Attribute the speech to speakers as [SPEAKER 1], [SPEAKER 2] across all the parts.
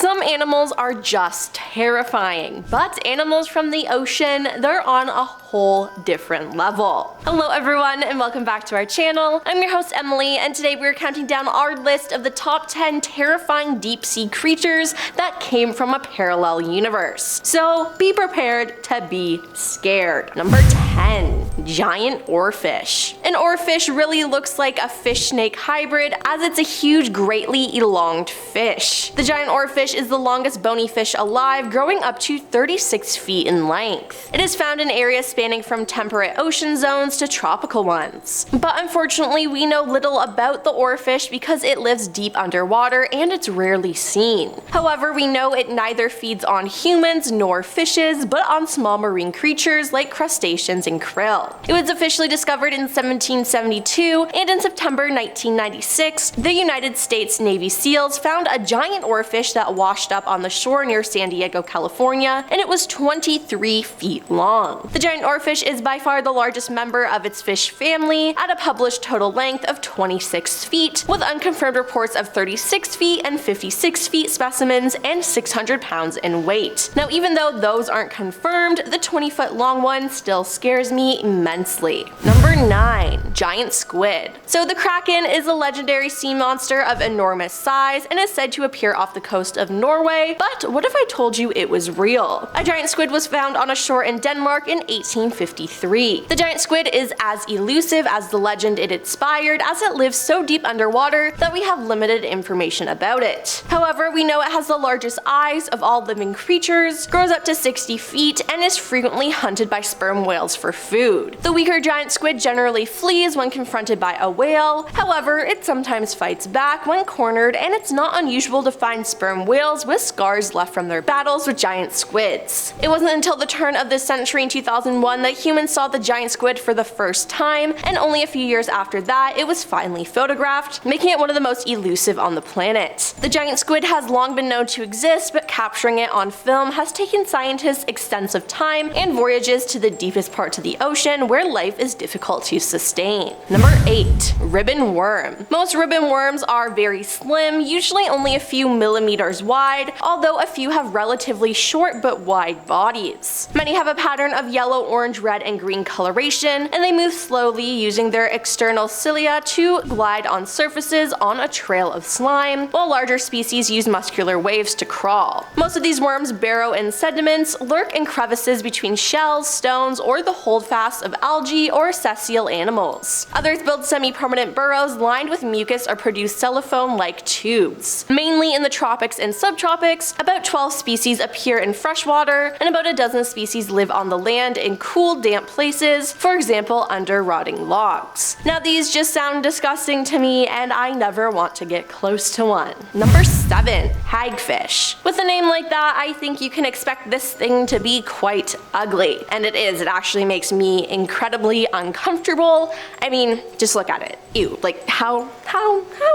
[SPEAKER 1] Some animals are just terrifying, but animals from the ocean, they're on a whole different level. Hello everyone and welcome back to our channel. I'm your host Emily, and today we're counting down our list of the top 10 terrifying deep sea creatures that came from a parallel universe. So be prepared to be scared. Number 10. Giant oarfish. An oarfish really looks like a fish-snake hybrid, as it's a huge, greatly elonged fish. The giant oarfish is the longest bony fish alive, growing up to 36 feet in length. It is found in areas spanning from temperate ocean zones to tropical ones. But unfortunately, we know little about the oarfish because it lives deep underwater and it's rarely seen. However, we know it neither feeds on humans nor fishes, but on small marine creatures like crustaceans and krill. It was officially discovered in 1772, and in September 1996, the United States Navy SEALs found a giant oarfish that washed up on the shore near San Diego, California, and it was 23 feet long. The giant oarfish is by far the largest member of its fish family, at a published total length of 26 feet, with unconfirmed reports of 36 feet and 56 feet specimens and 600 pounds in weight. Now, even though those aren't confirmed, the 20-foot long one still scares me immensely. Number 9. Giant squid. So the kraken is a legendary sea monster of enormous size and is said to appear off the coast of Norway, but what if I told you it was real? A giant squid was found on a shore in Denmark in 1853. The giant squid is as elusive as the legend it inspired, as it lives so deep underwater that we have limited information about it. However, we know it has the largest eyes of all living creatures, grows up to 60 feet, and is frequently hunted by sperm whales for food. The weaker giant squid generally flees when confronted by a whale. However, it sometimes fights back when cornered, and it's not unusual to find sperm whales with scars left from their battles with giant squids. It wasn't until the turn of this century in 2001 that humans saw the giant squid for the first time, and only a few years after that it was finally photographed, making it one of the most elusive on the planet. The giant squid has long been known to exist, but capturing it on film has taken scientists extensive time and voyages to the deepest parts of the ocean where life is difficult to sustain. Number 8. Ribbon worm. Most ribbon worms are very slim, usually only a few millimeters wide, although a few have relatively short but wide bodies. Many have a pattern of yellow, orange, red, and green coloration, and they move slowly using their external cilia to glide on surfaces on a trail of slime, while larger species use muscular waves to crawl. Most of these worms burrow in sediments, lurk in crevices between shells, stones, or the holdfasts of algae or sessile animals. Others build semi-permanent burrows lined with mucus or produce cellophane-like tubes. Mainly in the tropics and subtropics, about 12 species appear in freshwater, and about a dozen species live on the land in cool, damp places, for example under rotting logs. Now these just sound disgusting to me, and I never want to get close to one. Number 7. Hagfish. With a name like that, I think you can expect this thing to be quite ugly. And it is. It actually makes me incredibly uncomfortable. I mean, just look at it. Ew, like how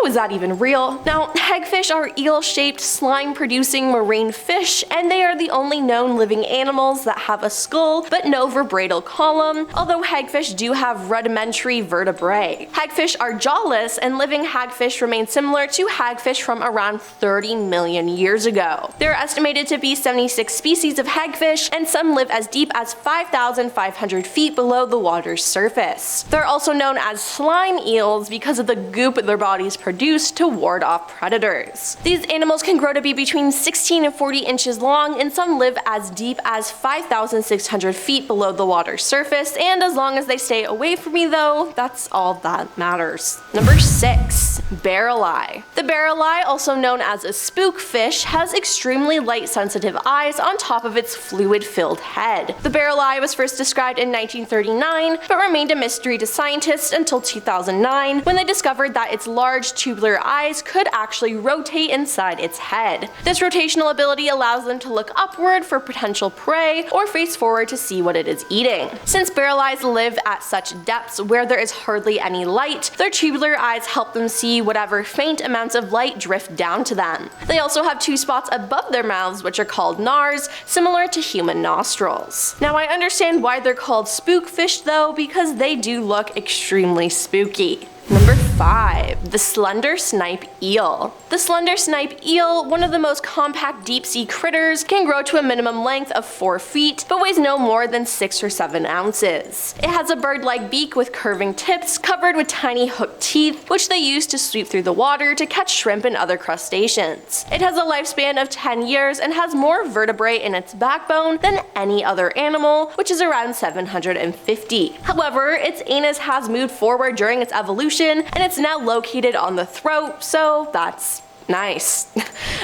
[SPEAKER 1] is that even real? Now, hagfish are eel-shaped, slime-producing marine fish, and they are the only known living animals that have a skull but no vertebral column, although hagfish do have rudimentary vertebrae. Hagfish are jawless, and living hagfish remain similar to hagfish from around 30 million years ago. There are estimated to be 76 species of hagfish, and some live as deep as 5,500 feet below the water's surface. They're also known as slime eels because of the goop their bodies produce to ward off predators. These animals can grow to be between 16 and 40 inches long, and some live as deep as 5,600 feet below the water's surface, and as long as they stay away from me though, that's all that matters. Number 6. Barreleye. The barreleye, also known as a spookfish, has extremely light-sensitive eyes on top of its fluid-filled head. The barreleye was first described in 1939, but remained a mystery to scientists until 2009, when they discovered that its large tubular eyes could actually rotate inside its head. This rotational ability allows them to look upward for potential prey or face forward to see what it is eating. Since barreleyes live at such depths where there is hardly any light, their tubular eyes help them see whatever faint amounts of light drift down to them. They also have two spots above their mouths which are called nars, similar to human nostrils. Now I understand why they're called spookfish though, because they do look extremely spooky. Number 5. The slender snipe eel. The slender snipe eel, one of the most compact deep-sea critters, can grow to a minimum length of 4 feet, but weighs no more than 6 or 7 ounces. It has a bird-like beak with curving tips covered with tiny hooked teeth, which they use to sweep through the water to catch shrimp and other crustaceans. It has a lifespan of 10 years and has more vertebrae in its backbone than any other animal, which is around 750. However, its anus has moved forward during its evolution, and it's now located on the throat, so that's nice.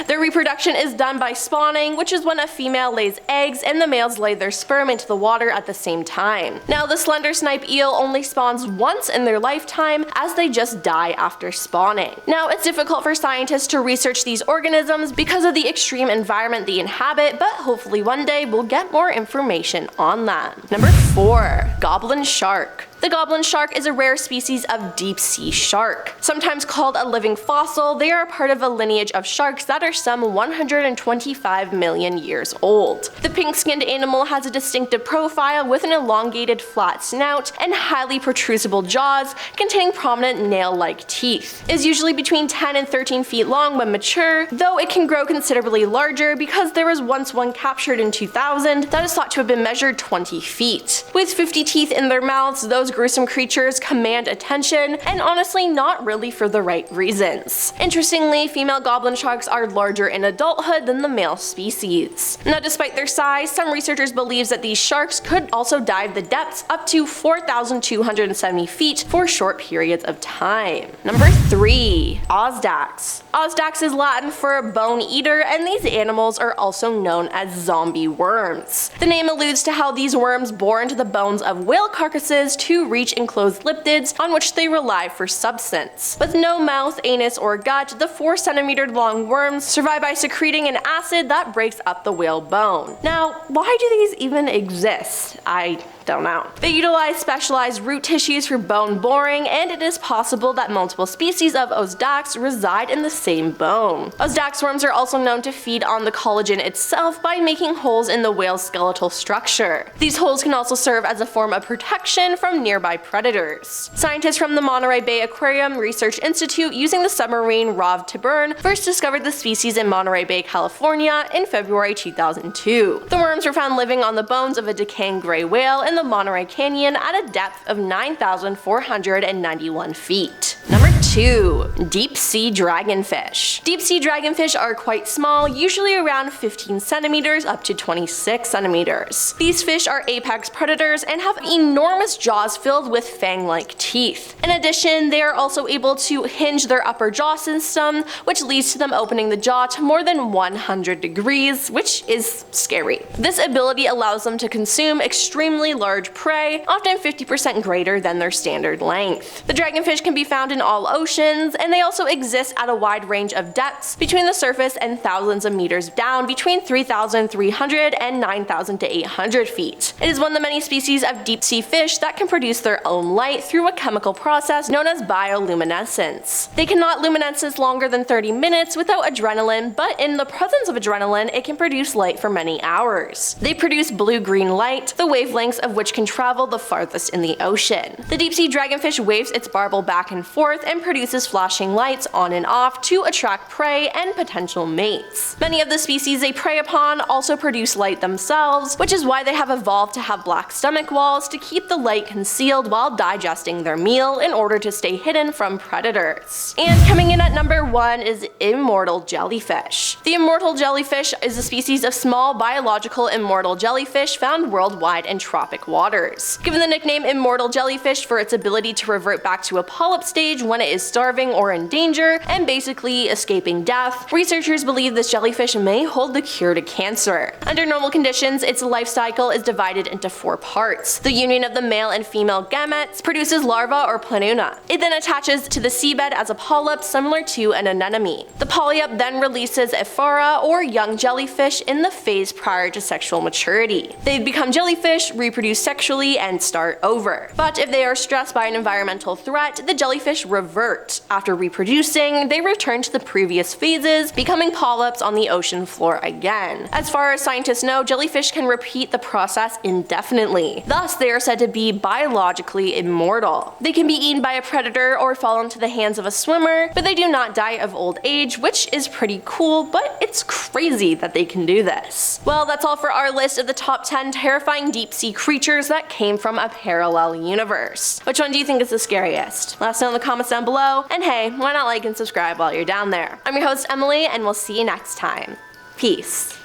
[SPEAKER 1] Their reproduction is done by spawning, which is when a female lays eggs and the males lay their sperm into the water at the same time. Now, the slender snipe eel only spawns once in their lifetime, as they just die after spawning. Now, it's difficult for scientists to research these organisms because of the extreme environment they inhabit, but hopefully one day we'll get more information on them. Number 4. Goblin Shark. The goblin shark is a rare species of deep-sea shark. Sometimes called a living fossil, they are part of a lineage of sharks that are some 125 million years old. The pink-skinned animal has a distinctive profile with an elongated flat snout and highly protrusible jaws containing prominent nail-like teeth. It is usually between 10 and 13 feet long when mature, though it can grow considerably larger because there was once one captured in 2000 that is thought to have been measured 20 feet. With 50 teeth in their mouths, those gruesome creatures command attention, and honestly not really for the right reasons. Interestingly, female goblin sharks are larger in adulthood than the male species. Now, despite their size, some researchers believe that these sharks could also dive the depths up to 4,270 feet for short periods of time. Number 3. Osedax. Osedax is Latin for a bone eater, and these animals are also known as zombie worms. The name alludes to how these worms bore into the bones of whale carcasses to reach enclosed lipids on which they rely for substance. With no mouth, anus, or gut, the 4-centimeter long worms survive by secreting an acid that breaks up the whale bone. Now, why do these even exist? I don't know. They utilize specialized root tissues for bone boring, and it is possible that multiple species of Osedax reside in the same bone. Osedax worms are also known to feed on the collagen itself by making holes in the whale's skeletal structure. These holes can also serve as a form of protection from nearby predators. Scientists from the Monterey Bay Aquarium Research Institute using the submarine Rov Tiburn first discovered the species in Monterey Bay, California in February 2002. The worms were found living on the bones of a decaying gray whale in the Monterey Canyon at a depth of 9,491 feet. Number 2. Deep-sea dragonfish. Deep-sea dragonfish are quite small, usually around 15 centimeters up to 26 centimeters. These fish are apex predators and have enormous jaws filled with fang-like teeth. In addition, they are also able to hinge their upper jaw system, which leads to them opening the jaw to more than 100 degrees, which is scary. This ability allows them to consume extremely large prey, often 50% greater than their standard length. The dragonfish can be found in all oceans, and they also exist at a wide range of depths between the surface and thousands of meters down, between 3,300 and 9,800 feet. It is one of the many species of deep-sea fish that can produce their own light through a chemical process known as bioluminescence. They cannot luminesce longer than 30 minutes without adrenaline, but in the presence of adrenaline, it can produce light for many hours. They produce blue-green light, the wavelengths of which can travel the farthest in the ocean. The deep-sea dragonfish waves its barbel back and forth and produces flashing lights on and off to attract prey and potential mates. Many of the species they prey upon also produce light themselves, which is why they have evolved to have black stomach walls to keep the light concealed while digesting their meal in order to stay hidden from predators. And coming in at number 1 is Immortal Jellyfish. The Immortal Jellyfish is a species of small biological immortal jellyfish found worldwide in tropic waters. Given the nickname Immortal Jellyfish for its ability to revert back to a polyp stage when it is starving or in danger and basically escaping death, researchers believe this jellyfish may hold the cure to cancer. Under normal conditions, its life cycle is divided into 4 parts. The union of the male and female gametes produces larva or planula. It then attaches to the seabed as a polyp similar to an anemone. The polyp then releases ephora or young jellyfish in the phase prior to sexual maturity. They become jellyfish, reproduce sexually, and start over. But if they are stressed by an environmental threat, the jellyfish revert revert. After reproducing, they return to the previous phases, becoming polyps on the ocean floor again. As far as scientists know, jellyfish can repeat the process indefinitely. Thus, they are said to be biologically immortal. They can be eaten by a predator or fall into the hands of a swimmer, but they do not die of old age, which is pretty cool, but it's crazy that they can do this. Well, that's all for our list of the top 10 terrifying deep sea creatures that came from a parallel universe. Which one do you think is the scariest? Let us know in the comments down below, and hey, why not like and subscribe while you're down there. I'm your host Emily, and we'll see you next time. Peace.